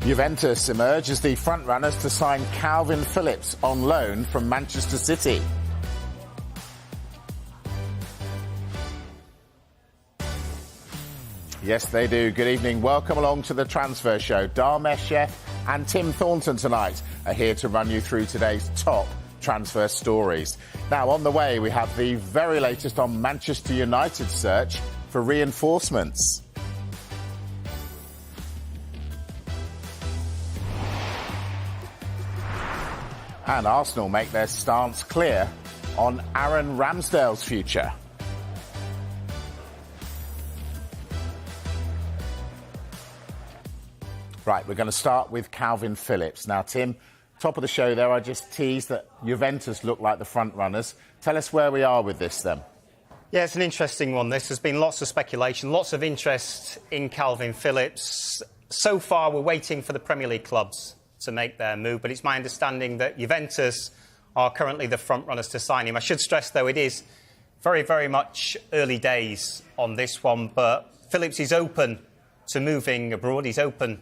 Juventus emerge as the front-runners to sign Calvin Phillips on loan from Manchester City. Yes, they do. Good evening. Welcome along to the Transfer Show. Dharmesh Chef and Tim Thornton tonight are here to run you through today's top transfer stories. Now, on the way, we have the very latest on Manchester United's search for reinforcements. And Arsenal make their stance clear on Aaron Ramsdale's future. Right, we're going to start with Calvin Phillips. Now, Tim, top of the show there, I just teased that Juventus look like the front-runners. Tell us where we are with this, then. Yeah, it's an interesting one, this. There's been lots of speculation, lots of interest in Calvin Phillips. So far, we're waiting for the Premier League clubs to make their move, but it's my understanding that Juventus are currently the front-runners to sign him. I should stress, though, it is very, very much early days on this one, but Phillips is open to moving abroad. He's open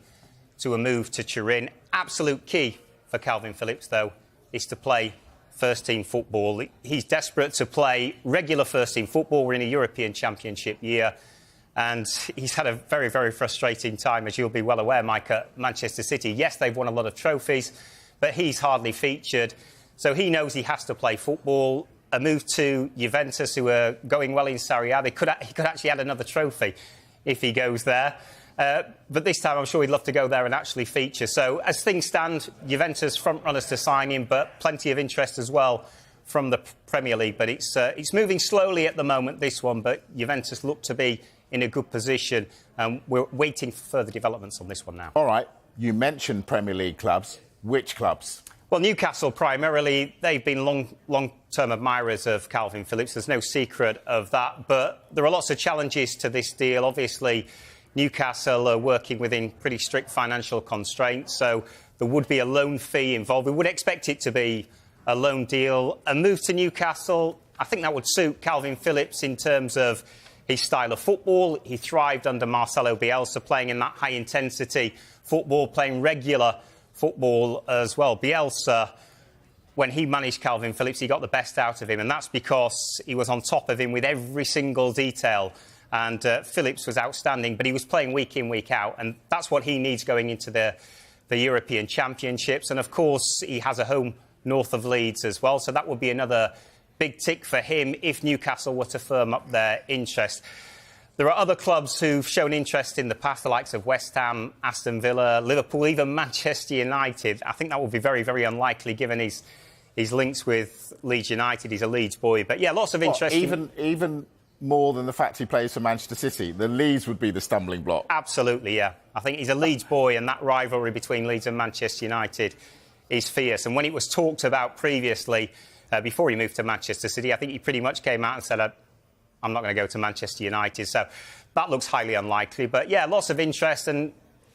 to a move to Turin. Absolute key for Calvin Phillips, though, is to play first-team football. He's desperate to play regular first-team football. We're in a European Championship year, and he's had a very, very frustrating time, as you'll be well aware, Mike, at Manchester City. Yes, they've won a lot of trophies, but he's hardly featured. So he knows he has to play football. A move to Juventus, who are going well in Serie A, he could actually add another trophy if he goes there. But this time, I'm sure he'd love to go there and actually feature. So, as things stand, Juventus front-runners to sign him, but plenty of interest as well from the Premier League. But it's moving slowly at the moment, this one, but Juventus look to be in a good position. We're waiting for further developments on this one now. All right, you mentioned Premier League clubs. Which clubs? Well, Newcastle primarily. They've been long-term admirers of Calvin Phillips. There's no secret of that. But there are lots of challenges to this deal. Obviously, Newcastle are working within pretty strict financial constraints, so there would be a loan fee involved. We would expect it to be a loan deal. A move to Newcastle, I think that would suit Calvin Phillips in terms of his style of football. He thrived under Marcelo Bielsa, playing in that high-intensity football, playing regular football as well. Bielsa, when he managed Calvin Phillips, he got the best out of him, and that's because he was on top of him with every single detail. And Phillips was outstanding, but he was playing week in, week out, and that's what he needs going into the European Championships. And, of course, he has a home north of Leeds as well, so that would be another big tick for him if Newcastle were to firm up their interest. There are other clubs who've shown interest in the past, the likes of West Ham, Aston Villa, Liverpool, even Manchester United. I think that would be very, very unlikely given his links with Leeds United. He's a Leeds boy. But, yeah, lots of interest. Even more than the fact he plays for Manchester City, the Leeds would be the stumbling block. Absolutely, yeah. I think he's a Leeds boy, and that rivalry between Leeds and Manchester United is fierce. And when it was talked about previously, before he moved to Manchester City, I think he pretty much came out and said, I'm not going to go to Manchester United. So that looks highly unlikely. But, yeah, lots of interest, and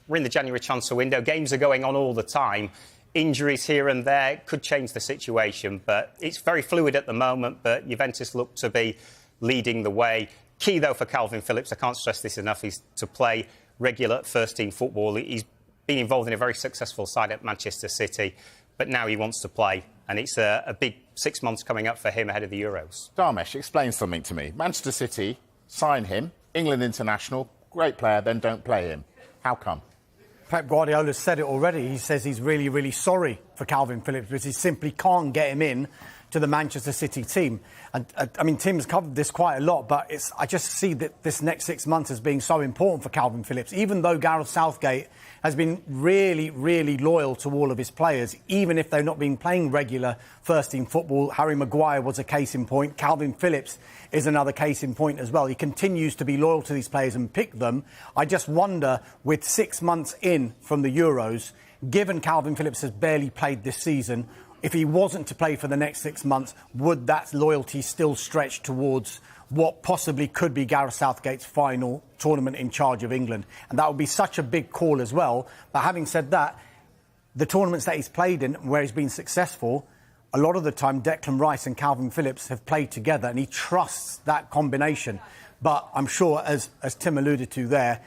we're in the January transfer window. Games are going on all the time. Injuries here and there could change the situation, but it's very fluid at the moment. But Juventus look to be leading the way. Key, though, for Calvin Phillips, I can't stress this enough, is to play regular first-team football. He's been involved in a very successful side at Manchester City, but now he wants to play, and it's a big 6 months coming up for him ahead of the Euros. Dharmesh, explain something to me. Manchester City sign him, England international, great player, then don't play him. How come? Pep Guardiola said it already. He says he's really, really sorry for Calvin Phillips because he simply can't get him in to the Manchester City team. And I mean, Tim's covered this quite a lot, but I just see that this next 6 months as being so important for Calvin Phillips, even though Gareth Southgate has been really, really loyal to all of his players, even if they've not been playing regular first-team football. Harry Maguire was a case in point. Calvin Phillips is another case in point as well. He continues to be loyal to these players and pick them. I just wonder, with 6 months in from the Euros, given Calvin Phillips has barely played this season, if he wasn't to play for the next 6 months, would that loyalty still stretch towards what possibly could be Gareth Southgate's final tournament in charge of England? And that would be such a big call as well. But having said that, the tournaments that he's played in, where he's been successful, a lot of the time Declan Rice and Calvin Phillips have played together, and he trusts that combination. But I'm sure, as Tim alluded to there,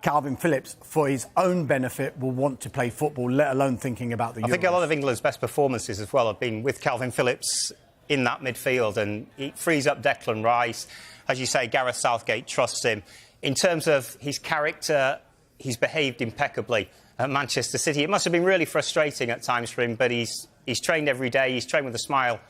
Calvin Phillips, for his own benefit, will want to play football, let alone thinking about the Euros. I think a lot of England's best performances as well have been with Calvin Phillips in that midfield, and it frees up Declan Rice. As you say, Gareth Southgate trusts him. In terms of his character, he's behaved impeccably at Manchester City. It must have been really frustrating at times for him, but he's trained every day. He's trained with a smile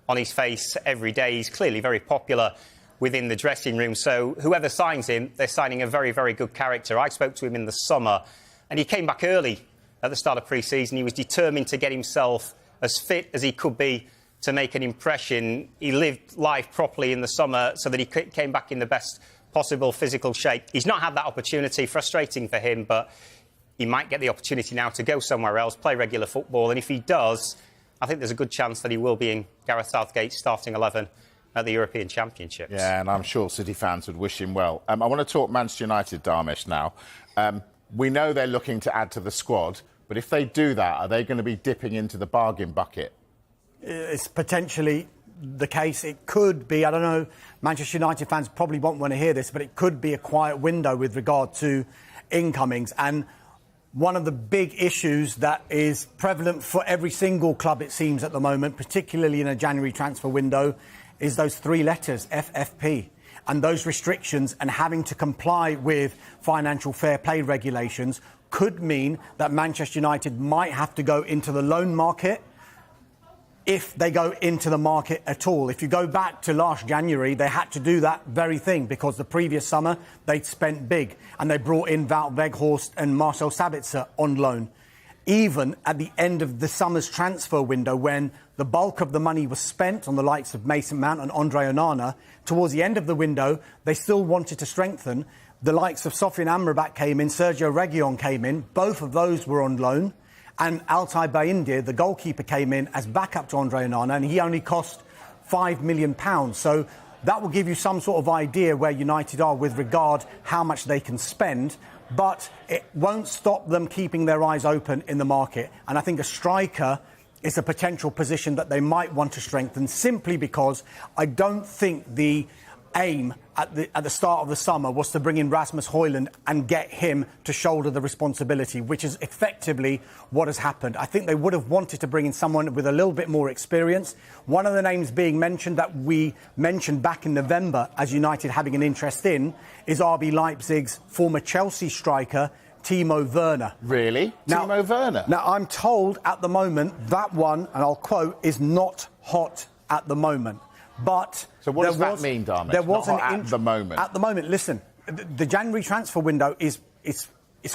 on his face every day. He's clearly very popular within the dressing room. So whoever signs him, they're signing a very, very good character. I spoke to him in the summer, and he came back early at the start of pre-season. He was determined to get himself as fit as he could be to make an impression. He lived life properly in the summer so that he came back in the best possible physical shape. He's not had that opportunity. Frustrating for him, but he might get the opportunity now to go somewhere else, play regular football. And if he does, I think there's a good chance that he will be in Gareth Southgate's starting 11 at the European Championships. Yeah, and I'm sure City fans would wish him well. I want to talk Manchester United, Dharmesh, now. We know they're looking to add to the squad, but if they do that, are they going to be dipping into the bargain bucket? It's potentially the case. It could be, I don't know, Manchester United fans probably won't want to hear this, but it could be a quiet window with regard to incomings. And one of the big issues that is prevalent for every single club, it seems, at the moment, particularly in a January transfer window, is those three letters, FFP. And those restrictions and having to comply with financial fair play regulations could mean that Manchester United might have to go into the loan market, if they go into the market at all. If you go back to last January, they had to do that very thing because the previous summer they'd spent big and they brought in Wout Weghorst and Marcel Sabitzer on loan. Even at the end of the summer's transfer window, when the bulk of the money was spent on the likes of Mason Mount and Andre Onana, towards the end of the window, they still wanted to strengthen. The likes of Sofian Amrabat came in, Sergio Reguilon came in. Both of those were on loan. And Altay Bayindir, the goalkeeper, came in as backup to Andre Onana, and he only cost £5 million. So that will give you some sort of idea where United are with regard how much they can spend. But it won't stop them keeping their eyes open in the market. And I think a striker is a potential position that they might want to strengthen, simply because I don't think the aim at the start of the summer was to bring in Rasmus Højlund and get him to shoulder the responsibility, which is effectively what has happened. I think they would have wanted to bring in someone with a little bit more experience. One of the names being mentioned that we mentioned back in November as United having an interest in is RB Leipzig's former Chelsea striker, Timo Werner. Really? Timo Werner? Now, I'm told at the moment that one, and I'll quote, is not hot at the moment. But so what does that mean, Dharmesh? There was at the moment. At the moment, listen, the January transfer window is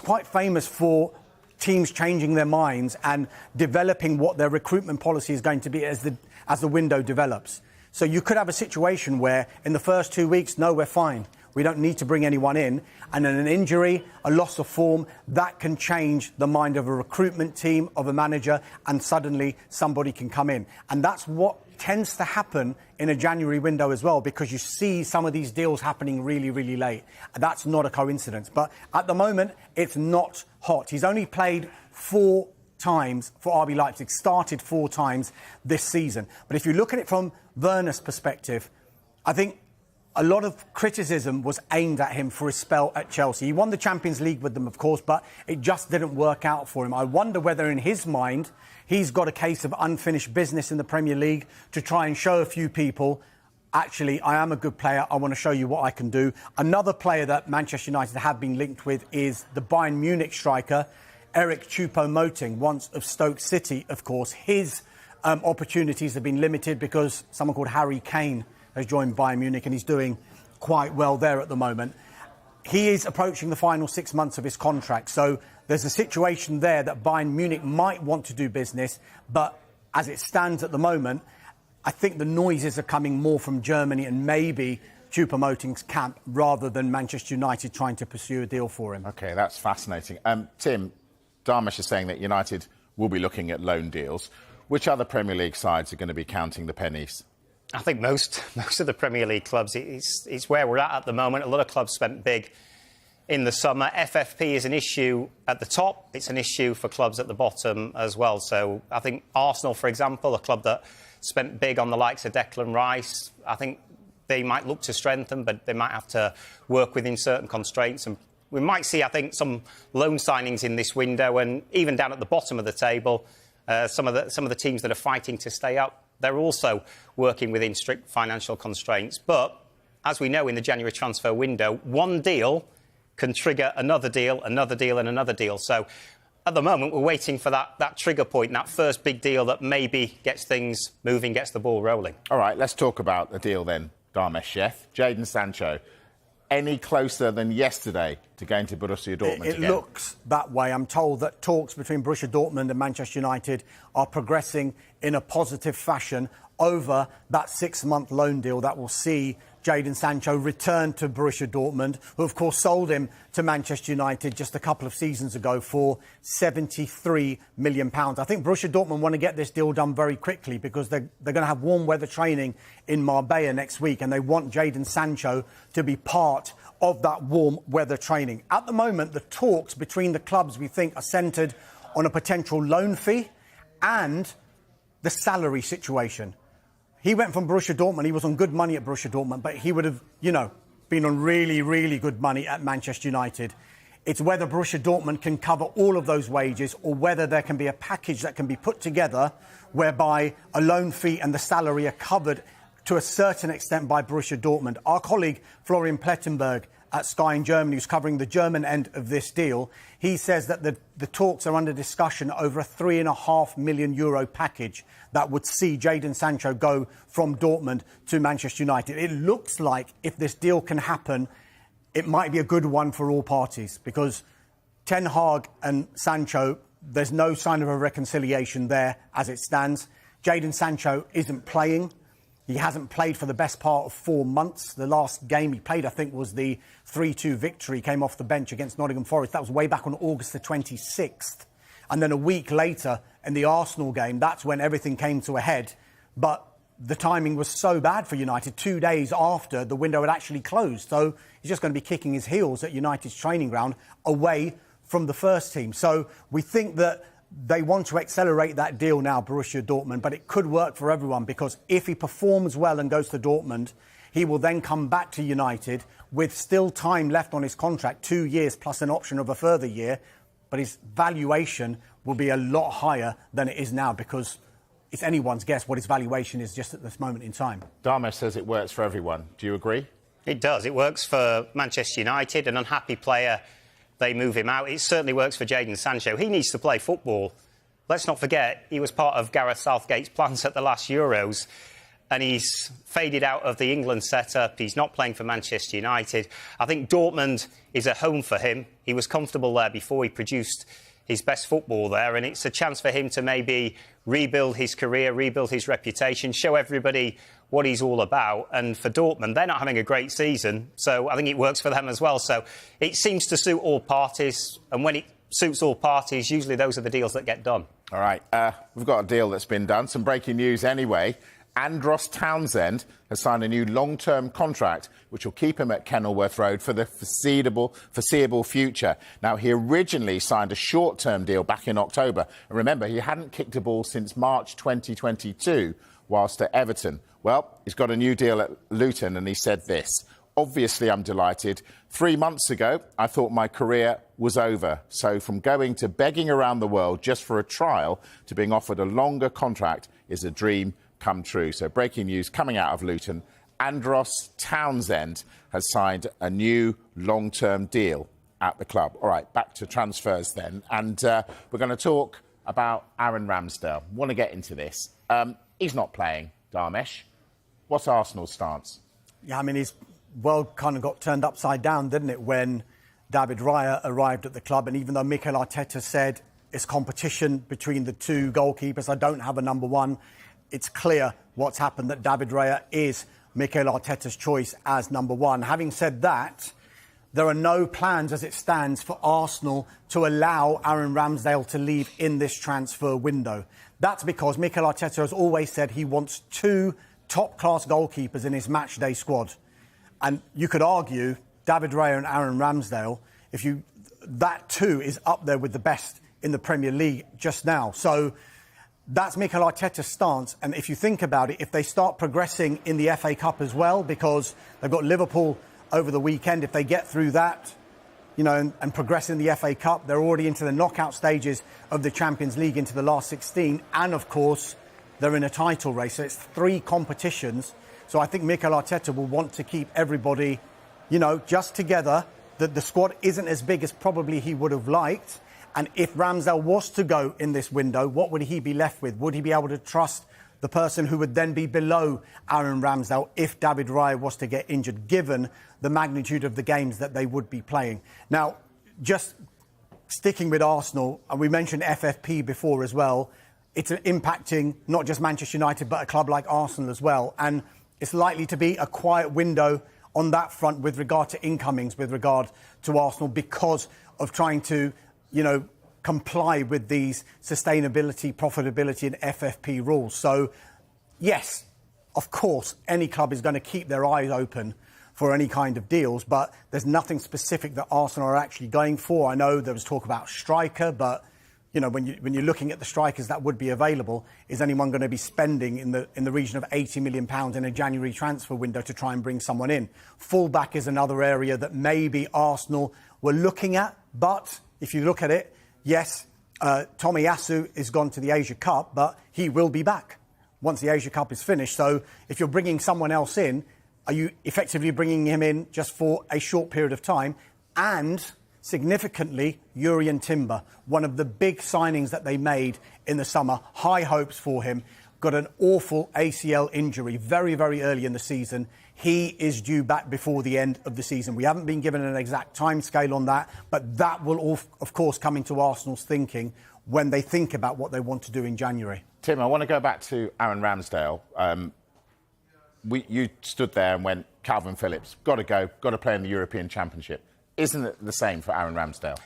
quite famous for teams changing their minds and developing what their recruitment policy is going to be as the window develops. So you could have a situation where in the first 2 weeks, no, we're fine. We don't need to bring anyone in. And in an injury, a loss of form, that can change the mind of a recruitment team, of a manager, and suddenly somebody can come in. And that's what tends to happen in a January window as well, because you see some of these deals happening really, really late. That's not a coincidence. But at the moment, it's not hot. He's only played 4 times for RB Leipzig, started 4 times this season. But if you look at it from Werner's perspective, I think a lot of criticism was aimed at him for his spell at Chelsea. He won the Champions League with them, of course, but it just didn't work out for him. I wonder whether in his mind he's got a case of unfinished business in the Premier League to try and show a few people, actually, I am a good player, I want to show you what I can do. Another player that Manchester United have been linked with is the Bayern Munich striker, Eric Choupo-Moting, once of Stoke City, of course. His opportunities have been limited because someone called Harry Kane has joined Bayern Munich and he's doing quite well there at the moment. He is approaching the final 6 months of his contract, so there's a situation there that Bayern Munich might want to do business, but as it stands at the moment, I think the noises are coming more from Germany and maybe Choupo-Moting's camp rather than Manchester United trying to pursue a deal for him. OK, that's fascinating. Tim, Dharmesh is saying that United will be looking at loan deals. Which other Premier League sides are going to be counting the pennies? I think most of the Premier League clubs, it's where we're at the moment. A lot of clubs spent big in the summer. FFP is an issue at the top. It's an issue for clubs at the bottom as well. So I think Arsenal, for example, a club that spent big on the likes of Declan Rice, I think they might look to strengthen, but they might have to work within certain constraints and we might see, I think, some loan signings in this window, and even down at the bottom of the table, some of the teams that are fighting to stay up, they're also working within strict financial constraints. But as we know, in the January transfer window, one deal can trigger another deal, another deal and another deal. So at the moment, we're waiting for that trigger point, that first big deal that maybe gets things moving, gets the ball rolling. All right, let's talk about the deal then, Darmesh Chef. Jadon Sancho, any closer than yesterday to going to Borussia Dortmund It again? looks that way. I'm told that talks between Borussia Dortmund and Manchester United are progressing in a positive fashion over that 6-month loan deal that will see Jadon Sancho return to Borussia Dortmund, who of course sold him to Manchester United just a couple of seasons ago for £73 million. I think Borussia Dortmund want to get this deal done very quickly because they're going to have warm weather training in Marbella next week, and they want Jadon Sancho to be part of that warm weather training. At the moment, the talks between the clubs, we think, are centred on a potential loan fee and the salary situation. He went from Borussia Dortmund. He was on good money at Borussia Dortmund, but he would have, been on really, really good money at Manchester United. It's whether Borussia Dortmund can cover all of those wages or whether there can be a package that can be put together whereby a loan fee and the salary are covered to a certain extent by Borussia Dortmund. Our colleague Florian Plettenberg at Sky in Germany, who's covering the German end of this deal, he says that the talks are under discussion over a €3.5 million package that would see Jadon Sancho go from Dortmund to Manchester United. It looks like if this deal can happen, it might be a good one for all parties because Ten Hag and Sancho, there's no sign of a reconciliation there as it stands. Jadon Sancho isn't playing. He hasn't played for the best part of 4 months. The last game he played, I think, was the 3-2 victory. He came off the bench against Nottingham Forest. That was way back on August the 26th. And then a week later, in the Arsenal game, that's when everything came to a head. But the timing was so bad for United, 2 days after the window had actually closed. So he's just going to be kicking his heels at United's training ground away from the first team. So we think that they want to accelerate that deal now, Borussia Dortmund, but it could work for everyone because if he performs well and goes to Dortmund, he will then come back to United with still time left on his contract, 2 years plus an option of a further year, but his valuation will be a lot higher than it is now because it's anyone's guess what his valuation is just at this moment in time. Darmesh says it works for everyone. Do you agree? It does. It works for Manchester United, an unhappy player. They move him out. It certainly works for Jadon Sancho. He needs to play football. Let's not forget, he was part of Gareth Southgate's plans at the last Euros, and he's faded out of the England setup. He's not playing for Manchester United. I think Dortmund is a home for him. He was comfortable there before he produced his best football there, and it's a chance for him to maybe rebuild his career, rebuild his reputation, show everybody what he's all about. And for Dortmund, they're not having a great season, so I think it works for them as well. So it seems to suit all parties, and when it suits all parties, usually those are the deals that get done. All right, we've got a deal that's been done. Some breaking news anyway. Andros Townsend has signed a new long-term contract which will keep him at Kenilworth Road for the foreseeable future. Now, he originally signed a short-term deal back in October. And remember, he hadn't kicked a ball since March 2022 whilst at Everton. Well, he's got a new deal at Luton and he said this: "Obviously, I'm delighted. 3 months ago, I thought my career was over. So from going to begging around the world just for a trial to being offered a longer contract is a dream come true." So breaking news coming out of Luton. Andros Townsend has signed a new long-term deal at the club. All right, back to transfers then. And we're going to talk about Aaron Ramsdale. Want to get into this. He's not playing, Darmesh. What's Arsenal's stance? Yeah, I mean, his world kind of got turned upside down, didn't it, when David Raya arrived at the club. And even though Mikel Arteta said it's competition between the two goalkeepers, I don't have a number one, it's clear what's happened, that David Raya is Mikel Arteta's choice as number one. Having said that, there are no plans as it stands for Arsenal to allow Aaron Ramsdale to leave in this transfer window. That's because Mikel Arteta has always said he wants two top-class goalkeepers in his matchday squad. And you could argue David Raya and Aaron Ramsdale, that too is up there with the best in the Premier League just now. So that's Mikel Arteta's stance. And if you think about it, if they start progressing in the FA Cup as well, because they've got Liverpool over the weekend, if they get through that, and progress in the FA Cup. They're already into the knockout stages of the Champions League, into the last 16. And, of course, they're in a title race. So it's 3 competitions. So I think Mikel Arteta will want to keep everybody, just together. The squad isn't as big as probably he would have liked. And if Ramsdale was to go in this window, what would he be left with? Would he be able to trust the person who would then be below Aaron Ramsdale if David Raya was to get injured, given the magnitude of the games that they would be playing? Now, just sticking with Arsenal, and we mentioned FFP before as well, it's impacting not just Manchester United, but a club like Arsenal as well. And it's likely to be a quiet window on that front with regard to incomings, with regard to Arsenal, because of trying to, comply with these sustainability, profitability and FFP rules. So, yes, of course, any club is going to keep their eyes open for any kind of deals, but there's nothing specific that Arsenal are actually going for. I know there was talk about striker, but when you're looking at the strikers that would be available, is anyone going to be spending in the region of £80 million in a January transfer window to try and bring someone in? Fullback is another area that maybe Arsenal were looking at, but if you look at it, yes, Tomiyasu is gone to the Asia Cup, but he will be back once the Asia Cup is finished. So if you're bringing someone else in, are you effectively bringing him in just for a short period of time? And significantly, Jurrien Timber, one of the big signings that they made in the summer, high hopes for him, got an awful ACL injury very, very early in the season. He is due back before the end of the season. We haven't been given an exact timescale on that, but that will, of course, come into Arsenal's thinking when they think about what they want to do in January. Tim, I want to go back to Aaron Ramsdale. You stood there and went, Calvin Phillips, got to go, got to play in the European Championship. Isn't it the same for Aaron Ramsdale?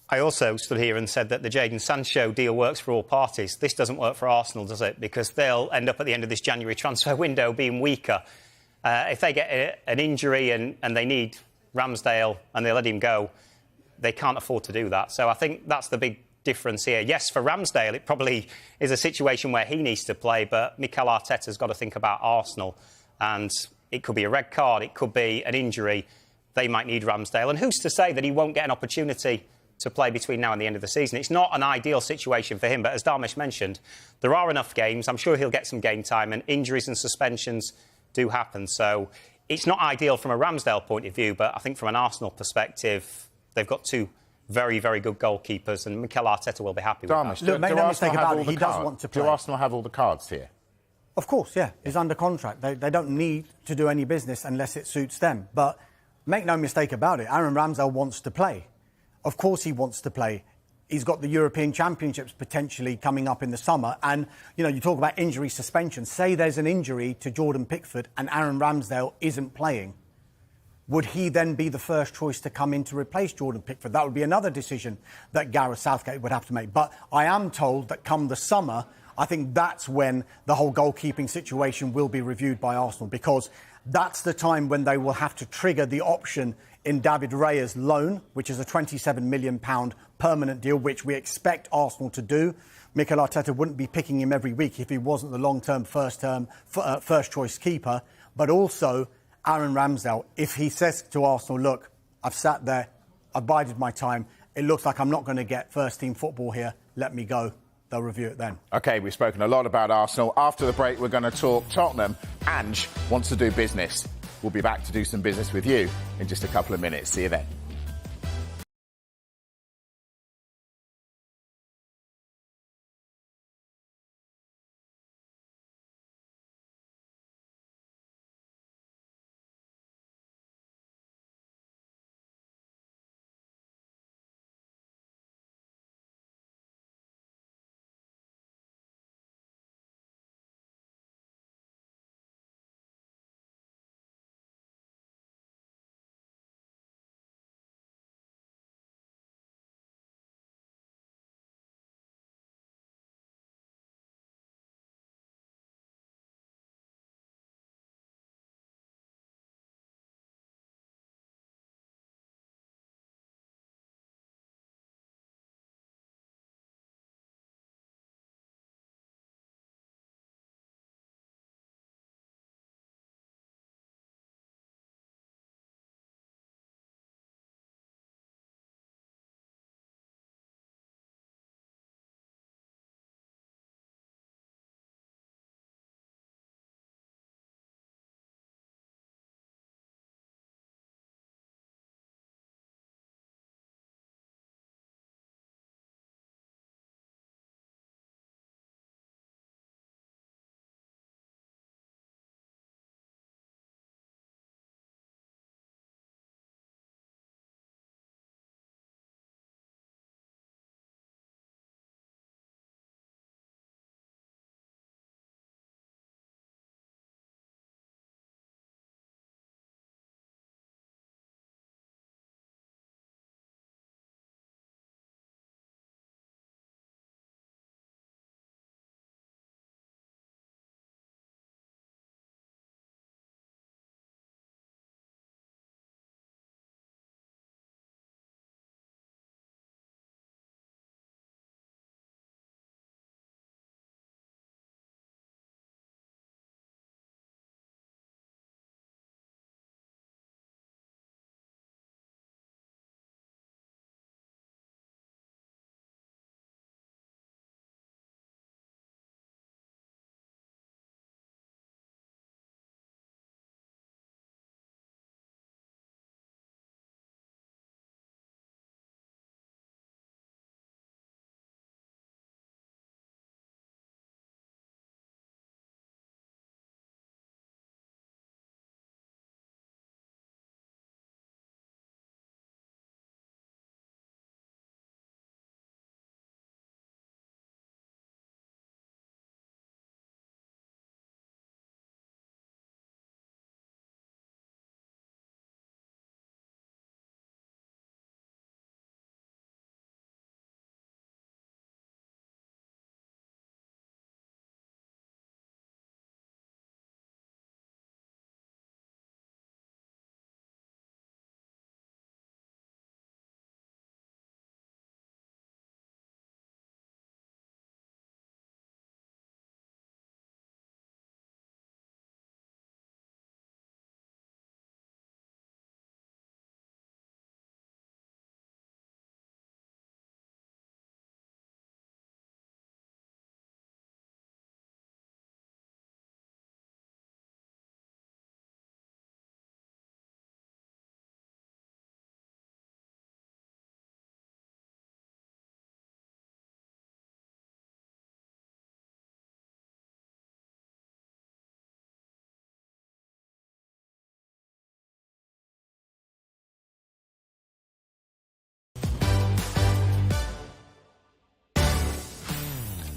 I also stood here and said that the Jadon Sancho deal works for all parties. This doesn't work for Arsenal, does it? Because they'll end up at the end of this January transfer window being weaker. If they get an injury and they need Ramsdale and they let him go, they can't afford to do that. So I think that's the big difference here. Yes, for Ramsdale, it probably is a situation where he needs to play, but Mikel Arteta's got to think about Arsenal. And it could be a red card, it could be an injury. They might need Ramsdale. And who's to say that he won't get an opportunity to play between now and the end of the season? It's not an ideal situation for him, but as Dharmesh mentioned, there are enough games. I'm sure he'll get some game time, and injuries and suspensions do happen. So it's not ideal from a Ramsdale point of view, but I think from an Arsenal perspective, they've got 2 very, very good goalkeepers, and Mikel Arteta will be happy with that. Look, make no mistake about it, he does want to play. Do Arsenal have all the cards here? Of course, yeah. He's under contract. They don't need to do any business unless it suits them. But make no mistake about it, Aaron Ramsdale wants to play. Of course he wants to play. He's got the European Championships potentially coming up in the summer. And, you talk about injury suspension. Say there's an injury to Jordan Pickford and Aaron Ramsdale isn't playing. Would he then be the first choice to come in to replace Jordan Pickford? That would be another decision that Gareth Southgate would have to make. But I am told that come the summer, I think that's when the whole goalkeeping situation will be reviewed by Arsenal, because that's the time when they will have to trigger the option in David Raya's loan, which is a £27 million permanent deal, which we expect Arsenal to do. Mikel Arteta wouldn't be picking him every week if he wasn't the long-term first-choice keeper. But also, Aaron Ramsdale, if he says to Arsenal, look, I've sat there, I've bided my time, it looks like I'm not going to get first-team football here, let me go. They'll review it then. OK, we've spoken a lot about Arsenal. After the break, we're going to talk Tottenham. Ange wants to do business. We'll be back to do some business with you in just a couple of minutes. See you then.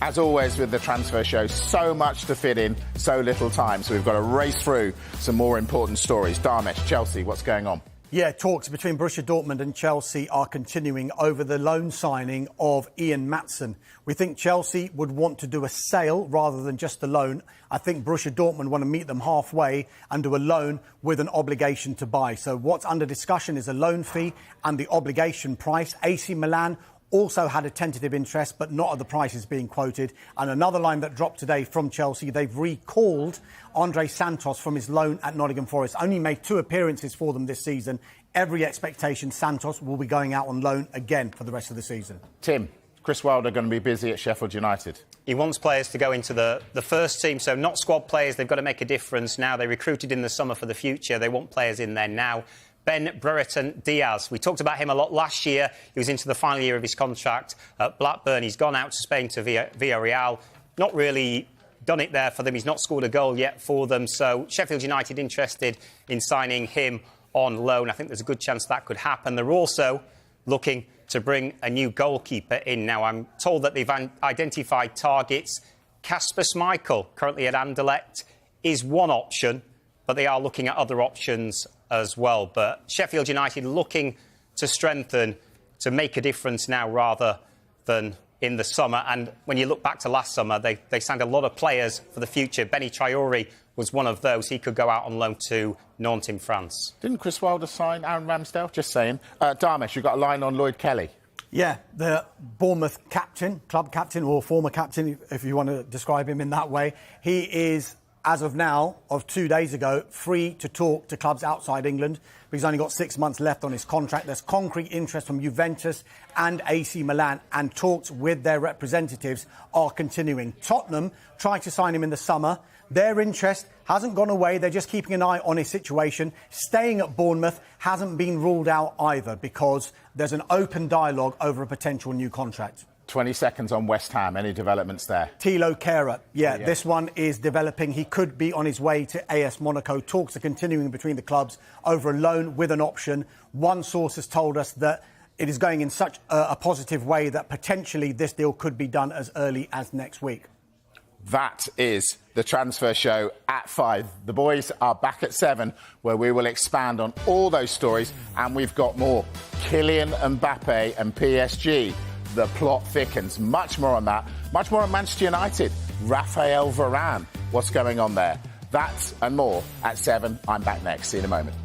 As always with the transfer show, so much to fit in, so little time. So we've got to race through some more important stories. Dharmesh, Chelsea, what's going on? Yeah, talks between Borussia Dortmund and Chelsea are continuing over the loan signing of Ian Maatsen. We think Chelsea would want to do a sale rather than just a loan. I think Borussia Dortmund want to meet them halfway and do a loan with an obligation to buy. So what's under discussion is a loan fee and the obligation price. AC Milan also had a tentative interest, but not at the prices being quoted. And another line that dropped today from Chelsea, they've recalled Jadon Sancho from his loan at Nottingham Forest. Only made 2 appearances for them this season. Every expectation Santos will be going out on loan again for the rest of the season. Tim, Chris Wilder going to be busy at Sheffield United? He wants players to go into the first team, so not squad players. They've got to make a difference now. They recruited in the summer for the future. They want players in there now. Ben Brereton Diaz. We talked about him a lot last year. He was into the final year of his contract at Blackburn. He's gone out to Spain to Villarreal. Not really done it there for them. He's not scored a goal yet for them. So Sheffield United interested in signing him on loan. I think there's a good chance that could happen. They're also looking to bring a new goalkeeper in. Now, I'm told that they've identified targets. Kasper Schmeichel, currently at Anderlecht, is one option, but they are looking at other options as well. But Sheffield United looking to strengthen, to make a difference now rather than in the summer. And when you look back to last summer, they signed a lot of players for the future. Benny Traore was one of those. He could go out on loan to Nantes in France. Didn't Chris Wilder sign Aaron Ramsdale? Just saying. Dharmesh, you've got a line on Lloyd Kelly. Yeah, the Bournemouth captain, club captain or former captain, if you want to describe him in that way. He is, as of now, of 2 days ago, free to talk to clubs outside England. But he's only got 6 months left on his contract. There's concrete interest from Juventus and AC Milan, and talks with their representatives are continuing. Tottenham tried to sign him in the summer. Their interest hasn't gone away. They're just keeping an eye on his situation. Staying at Bournemouth hasn't been ruled out either, because there's an open dialogue over a potential new contract. 20 seconds on West Ham. Any developments there? Thilo Kehrer. Yeah, this one is developing. He could be on his way to AS Monaco. Talks are continuing between the clubs over a loan with an option. One source has told us that it is going in such a positive way that potentially this deal could be done as early as next week. That is the transfer show at 5. The boys are back at 7, where we will expand on all those stories. And we've got more. Kylian Mbappe and PSG. The plot thickens. Much more on that. Much more on Manchester United. Raphael Varane. What's going on there? That and more at 7. I'm back next. See you in a moment.